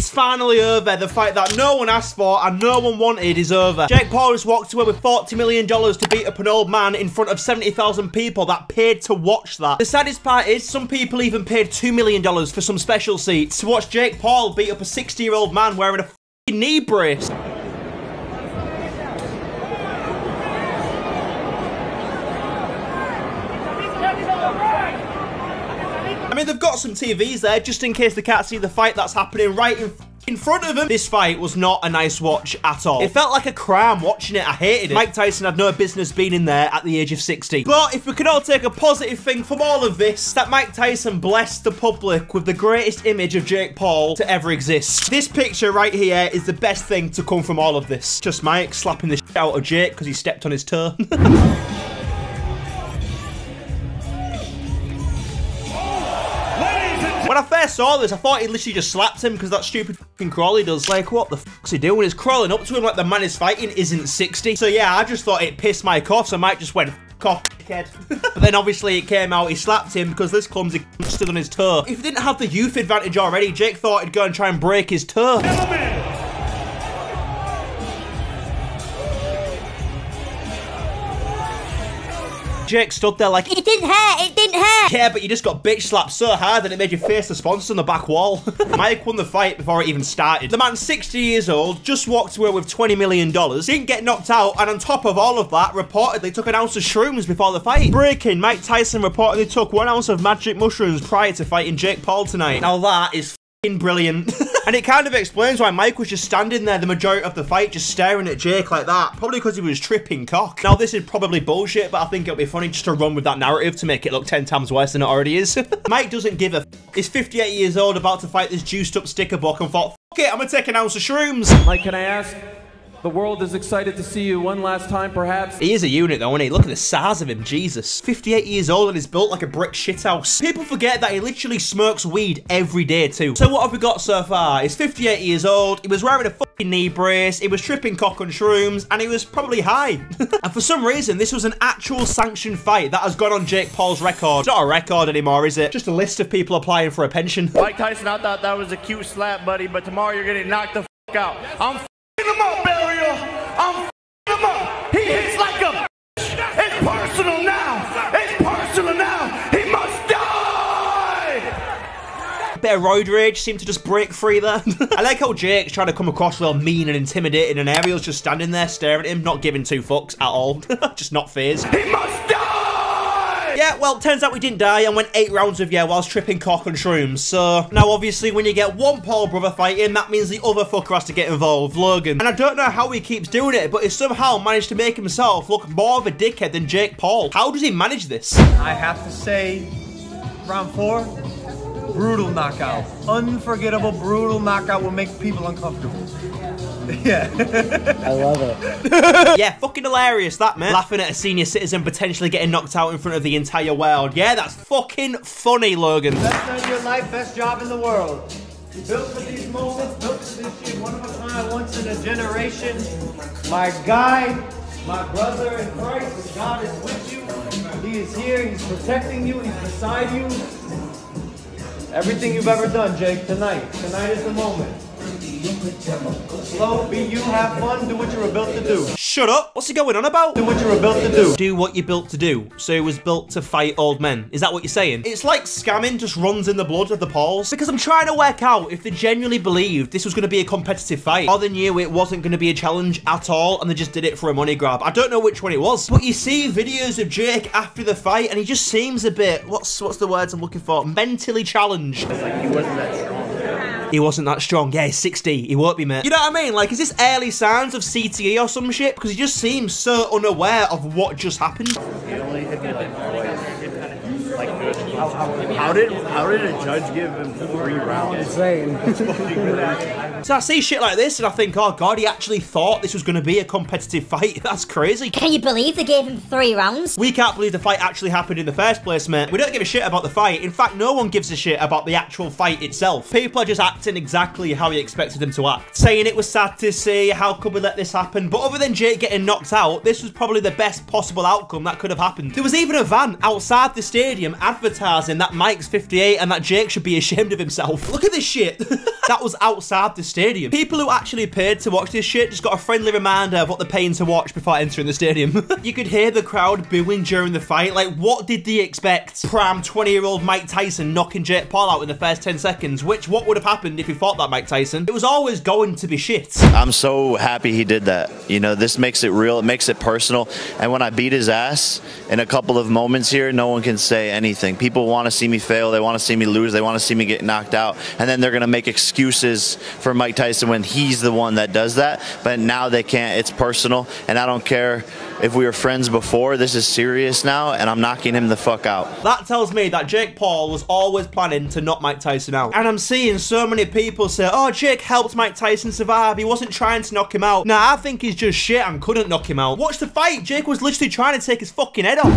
It's finally over. The fight that no one asked for and no one wanted is over. Jake Paul just walked away with $40 million to beat up an old man in front of 70,000 people that paid to watch that. The saddest part is some people even paid $2 million for some special seats to watch Jake Paul beat up a 60-year-old man wearing a f***ing knee brace. I mean, they've got some TVs there just in case they can't see the fight that's happening right in front of them. This fight was not a nice watch at all. It felt like a crime watching it. I hated it. Mike Tyson had no business being in there at the age of 60. But if we can all take a positive thing from all of this, that Mike Tyson blessed the public with the greatest image of Jake Paul to ever exist. This picture right here is the best thing to come from all of this. Just Mike slapping the shit out of Jake because he stepped on his toe. When I first saw this, I thought he literally just slapped him because that stupid fucking crawl he does. Like, what the fuck's he doing? He's crawling up to him like the man is fighting isn't 60. So yeah, I just thought it pissed Mike off, so Mike just went, f*** off, dickhead. But then obviously it came out, he slapped him because this clumsy stood on his toe. If he didn't have the youth advantage already, Jake thought he'd go and try and break his toe. Jake stood there like, it didn't hurt, it didn't hurt. Yeah, but you just got bitch slapped so hard that it made you face the sponsors on the back wall. Mike won the fight before it even started. The man's 60 years old, just walked away with $20 million, didn't get knocked out, and on top of all of that, reportedly took an ounce of shrooms before the fight. Breaking, Mike Tyson reportedly took 1 ounce of magic mushrooms prior to fighting Jake Paul tonight. Now that is brilliant. And it kind of explains why Mike was just standing there the majority of the fight just staring at Jake like that, probably because he was tripping cock. Now this is probably bullshit, but I think it'll be funny just to run with that narrative to make it look 10 times worse than it already is. Mike doesn't give a f***. He's 58 years old, about to fight this juiced up sticker book, and thought, fuck it, I'm gonna take an ounce of shrooms. Mike, can I ask? The world is excited to see you one last time, perhaps. He is a unit though, isn't he? Look at the size of him, Jesus. 58 years old and he's built like a brick shithouse. People forget that he literally smokes weed every day too. So what have we got so far? He's 58 years old, he was wearing a fucking knee brace, he was tripping cock on shrooms, and he was probably high. And for some reason, this was an actual sanctioned fight that has gone on Jake Paul's record. It's not a record anymore, is it? Just a list of people applying for a pension. Mike Tyson, I thought that was a cute slap, buddy, but tomorrow you're getting knocked the f*** out. I'm f***ing him up, Burial. I'm f***ing him up. He hits like a It's personal now. It's personal now. He must die. Bit of roid rage seemed to just break free there. I like how Jake's trying to come across real mean and intimidating, and Ariel's just standing there staring at him, not giving two fucks at all. Just not phased. He must die. Yeah, well, turns out we didn't die and went 8 rounds of yeah whilst tripping cock on shrooms. So, now obviously when you get one Paul brother fighting, that means the other fucker has to get involved, Logan. And I don't know how he keeps doing it, but he somehow managed to make himself look more of a dickhead than Jake Paul. How does he manage this? I have to say, round 4, brutal knockout. Unforgettable, brutal knockout will make people uncomfortable. Yeah. I love it. Yeah, fucking hilarious that, man. Laughing at a senior citizen potentially getting knocked out in front of the entire world. Yeah, that's fucking funny, Logan. Best night of your life, best job in the world. Built for these moments, built for this shit, one of a kind, once in a generation. My guy, my brother in Christ, God is with you. He is here, he's protecting you, he's beside you. Everything you've ever done, Jake, tonight. Tonight is the moment. Slow, be you, have fun, do what you were built to do. Shut up. What's he going on about? Do what you were built to do. Do what you're built to do. So he was built to fight old men. Is that what you're saying? It's like scamming just runs in the blood of the Pauls. Because I'm trying to work out if they genuinely believed this was going to be a competitive fight, or they knew it wasn't going to be a challenge at all and they just did it for a money grab. I don't know which one it was. But you see videos of Jake after the fight and he just seems a bit, what's the words I'm looking for? Mentally challenged. It's like he wasn't that strong. He wasn't that strong. Yeah, he's 60. He won't be, mate. You know what I mean? Like, is this early signs of CTE or some shit? Because he just seems so unaware of what just happened. He only hit me like good. How did a judge give him 3 rounds? Insane. So I see shit like this and I think, oh god, he actually thought this was going to be a competitive fight. That's crazy. Can you believe they gave him 3 rounds? We can't believe the fight actually happened in the first place, mate. We don't give a shit about the fight. In fact, no one gives a shit about the actual fight itself. People are just acting exactly how you expected them to act. Saying it was sad to see, how could we let this happen? But other than Jake getting knocked out, this was probably the best possible outcome that could have happened. There was even a van outside the stadium advertising realising that Mike's 58 and that Jake should be ashamed of himself. Look at this shit. That was outside the stadium. People who actually paid to watch this shit just got a friendly reminder of what they're paying to watch before entering the stadium. You could hear the crowd booing during the fight. Like, what did they expect? Prime 20-year-old Mike Tyson knocking Jake Paul out in the first 10 seconds, which what would have happened if he fought that Mike Tyson? It was always going to be shit. I'm so happy he did that. You know, this makes it real, it makes it personal. And when I beat his ass in a couple of moments here, no one can say anything. People want to see me fail, they want to see me lose, they want to see me get knocked out, and then they're going to make excuses for Mike Tyson when he's the one that does that. But now they can't. It's personal, and I don't care if we were friends before. This is serious now, and I'm knocking him the fuck out. That tells me that Jake Paul was always planning to knock Mike Tyson out. And I'm seeing so many people say, oh, Jake helped Mike Tyson survive, he wasn't trying to knock him out. Nah, I think he's just shit and couldn't knock him out. Watch the fight. Jake was literally trying to take his fucking head off.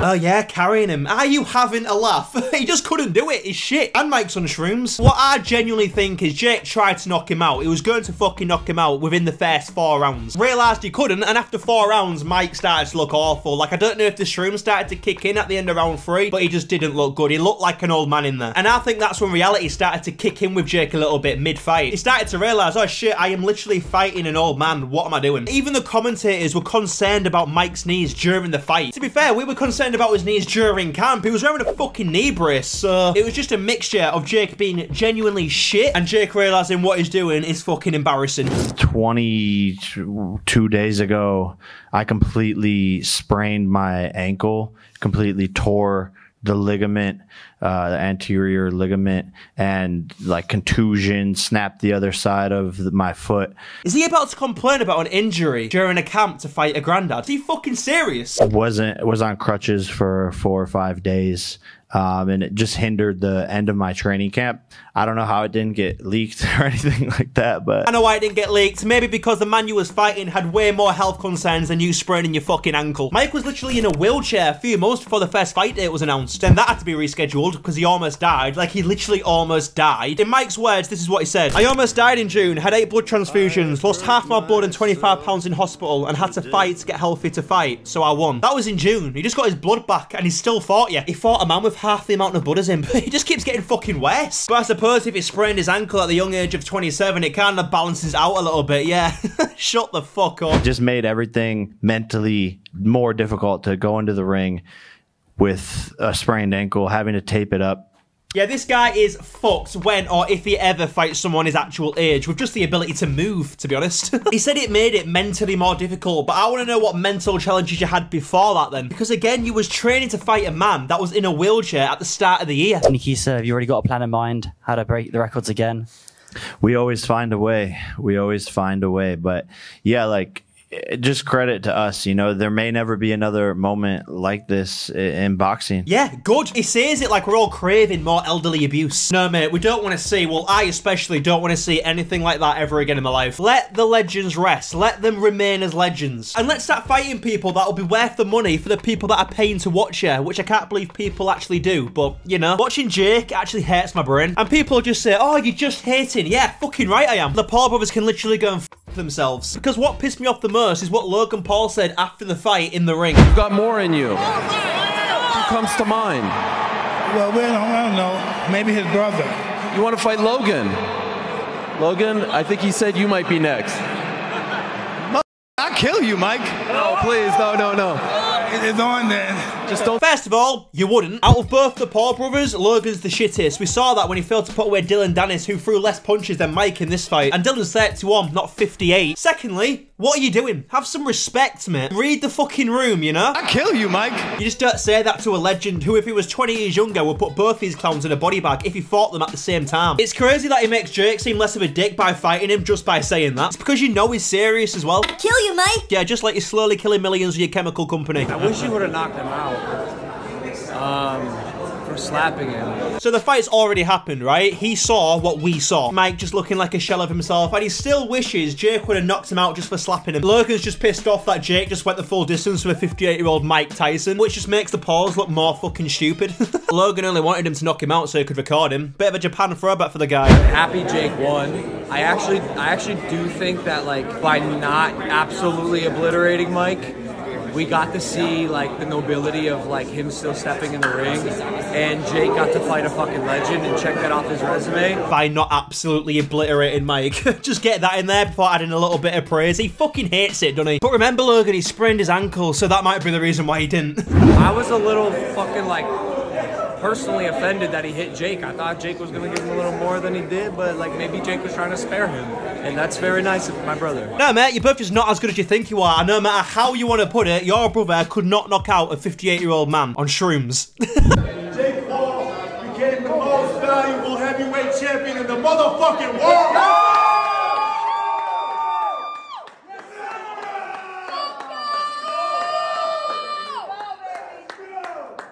Oh yeah, carrying him. Are you having a laugh? He just couldn't do it. He's shit. And Mike's on shrooms. What I genuinely think is Jake tried to knock him out. He was going to fucking knock him out within the first 4 rounds. Realised he couldn't, and after 4 rounds, Mike started to look awful. Like, I don't know if the shrooms started to kick in at the end of round 3, but he just didn't look good. He looked like an old man in there. And I think that's when reality started to kick in with Jake a little bit mid-fight. He started to realise, oh shit, I am literally fighting an old man. What am I doing? Even the commentators were concerned about Mike's knees during the fight. To be fair, we were concerned about his knees during camp. He was wearing a fucking knee brace, so it was just a mixture of Jake being genuinely shit and Jake realizing what he's doing is fucking embarrassing. 22 days ago, I completely sprained my ankle, completely tore the ligament, the anterior ligament, and like contusion, snapped the other side of my foot. Is he about to complain about an injury during a camp to fight a granddad? Is he fucking serious? Was on crutches for 4 or 5 days. And it just hindered the end of my training camp. I don't know how it didn't get leaked or anything like that, but I know why it didn't get leaked. Maybe because the man you was fighting had way more health concerns than you spraining your fucking ankle. Mike was literally in a wheelchair a few months before the first fight date was announced. Then that had to be rescheduled because he almost died. Like, he literally almost died. In Mike's words, this is what he said. I almost died in June, had 8 blood transfusions, lost half my blood and 25 pounds in hospital, and had to fight to get healthy to fight, so I won. That was in June. He just got his blood back and he still fought you. He fought a man with half the amount of blood as him, but he just keeps getting fucking worse. But I suppose if he sprained his ankle at the young age of 27, it kind of balances out a little bit, yeah. Shut the fuck up. It just made everything mentally more difficult to go into the ring with a sprained ankle, having to tape it up. Yeah, this guy is fucked when or if he ever fights someone his actual age with just the ability to move, to be honest. He said it made it mentally more difficult, but I want to know what mental challenges you had before that then. Because again, you was training to fight a man that was in a wheelchair at the start of the year. Nikisa, have you already got a plan in mind how to break the records again? We always find a way. We always find a way. But yeah, like, just credit to us, you know, there may never be another moment like this in boxing. Yeah, good. He says it like we're all craving more elderly abuse. No, mate, we don't want to see, well, I especially don't want to see anything like that ever again in my life. Let the legends rest. Let them remain as legends. And let's start fighting people that'll be worth the money for the people that are paying to watch you, which I can't believe people actually do. But, you know, watching Jake actually hurts my brain. And people just say, oh, you're just hating. Yeah, fucking right I am. The Paul brothers can literally go and f themselves. Because what pissed me off the most is what Logan Paul said after the fight in the ring. You've got more in you. Who comes to mind? Well, I don't know. Maybe his brother. You want to fight Logan? Logan, I think he said you might be next. I'll kill you, Mike. No, please, no. It's on then. Just don't. First of all, you wouldn't. Out of both the Paul brothers, Logan's the shittest. We saw that when he failed to put away Dylan Dennis, who threw less punches than Mike in this fight. And Dylan's 31, not 58. Secondly, what are you doing? Have some respect, mate. Read the fucking room, you know? I'll kill you, Mike. You just don't say that to a legend who, if he was 20 years younger, would put both these clowns in a body bag if he fought them at the same time. It's crazy that he makes Jake seem less of a dick by fighting him just by saying that. It's because you know he's serious as well. Kill you, mate. Yeah, just like you're slowly killing millions with your chemical company. I wish you would have knocked him out. For slapping him. So the fight's already happened, right? He saw what we saw. Mike just looking like a shell of himself, and he still wishes Jake would have knocked him out just for slapping him. Logan's just pissed off that Jake just went the full distance with a 58-year-old Mike Tyson, which just makes the pause look more fucking stupid. Logan only wanted him to knock him out so he could record him. Bit of a Japan throwback for the guy. Happy Jake won. I actually do think that, like, by not absolutely obliterating Mike, we got to see, like, the nobility of, like, him still stepping in the ring, and Jake got to fight a fucking legend and check that off his resume. By not absolutely obliterating Mike. Just get that in there before adding a little bit of praise. He fucking hates it, doesn't he? But remember, Logan, he sprained his ankle, so that might be the reason why he didn't. I was a little fucking, like, personally offended that he hit Jake. I thought Jake was going to give him a little more than he did, but, like, maybe Jake was trying to spare him. And that's very nice of my brother. No, mate, you're both just not as good as you think you are. And no matter how you want to put it, your brother could not knock out a 58-year-old man on shrooms. Jake Paul became the most valuable heavyweight champion in the motherfucking world.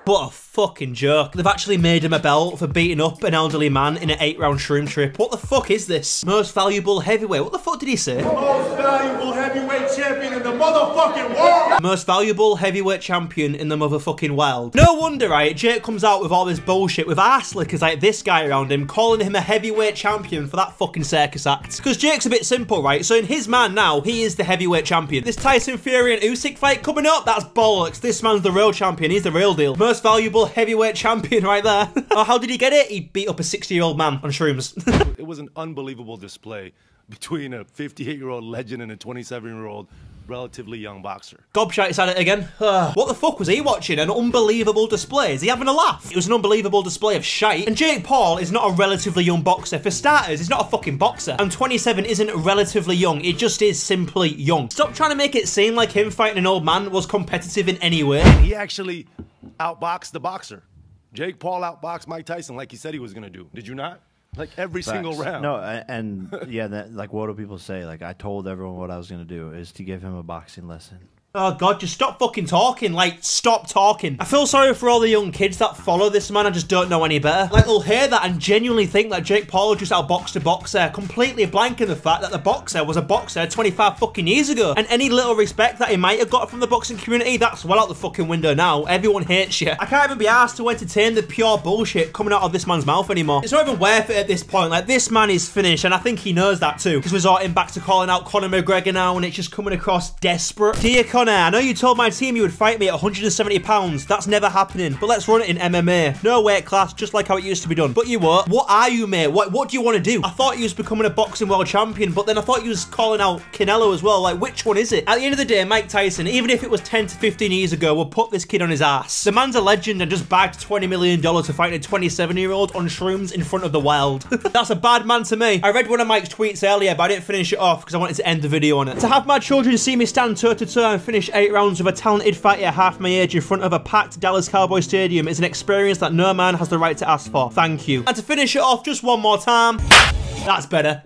What a fucking joke. They've actually made him a belt for beating up an elderly man in an 8-round shroom trip. What the fuck is this? Most valuable heavyweight. What the fuck did he say? Most valuable heavyweight champion in the motherfucking world. Most valuable heavyweight champion in the motherfucking world. No wonder, right? Jake comes out with all this bullshit with arse lickers like this guy around him, calling him a heavyweight champion for that fucking circus act. Because Jake's a bit simple, right? So in his mind now, he is the heavyweight champion. This Tyson Fury and Usyk fight coming up, that's bollocks. This man's the real champion. He's the real deal. Most valuable heavyweight champion right there. Oh, how did he get it? He beat up a 60-year-old man on shrooms. It was an unbelievable display between a 58-year-old legend and a 27-year-old relatively young boxer. Gobshite's at it again. What the fuck was he watching? An unbelievable display? Is he having a laugh? It was an unbelievable display of shite. And Jake Paul is not a relatively young boxer. For starters, he's not a fucking boxer. And 27 isn't relatively young. It just is simply young. Stop trying to make it seem like him fighting an old man was competitive in any way. He actually outboxed the boxer. Jake Paul outboxed Mike Tyson like he said he was going to do. Did you not? Like every single round. No, and yeah, like what do people say? Like I told everyone what I was going to do is to give him a boxing lesson. Oh god, just stop fucking talking. Like, stop talking. I feel sorry for all the young kids that follow this man and just don't know any better. Like, they'll hear that and genuinely think that Jake Paul just outboxed a boxer, completely blanking the fact that the boxer was a boxer 25 fucking years ago. And any little respect that he might have got from the boxing community, that's well out the fucking window now. Everyone hates you. I can't even be asked to entertain the pure bullshit coming out of this man's mouth anymore. It's not even worth it at this point. Like, this man is finished, and I think he knows that too. He's resorting back to calling out Conor McGregor now, and it's just coming across desperate. Dear Conor, I know you told my team you would fight me at 170 pounds. That's never happening. But let's run it in MMA. No weight class, just like how it used to be done. But you won't. What are you, mate? What do you want to do? I thought you was becoming a boxing world champion, but then I thought you was calling out Canelo as well. Like, which one is it? At the end of the day, Mike Tyson, even if it was 10 to 15 years ago, will put this kid on his ass. The man's a legend and just bagged $20 million to fight a 27-year-old on shrooms in front of the world. That's a bad man to me. I read one of Mike's tweets earlier, but I didn't finish it off because I wanted to end the video on it. To have my children see me stand toe-to-toe and finish 8 rounds with a talented fighter half my age in front of a packed Dallas Cowboy Stadium is an experience that no man has the right to ask for. Thank you. And to finish it off just one more time, that's better.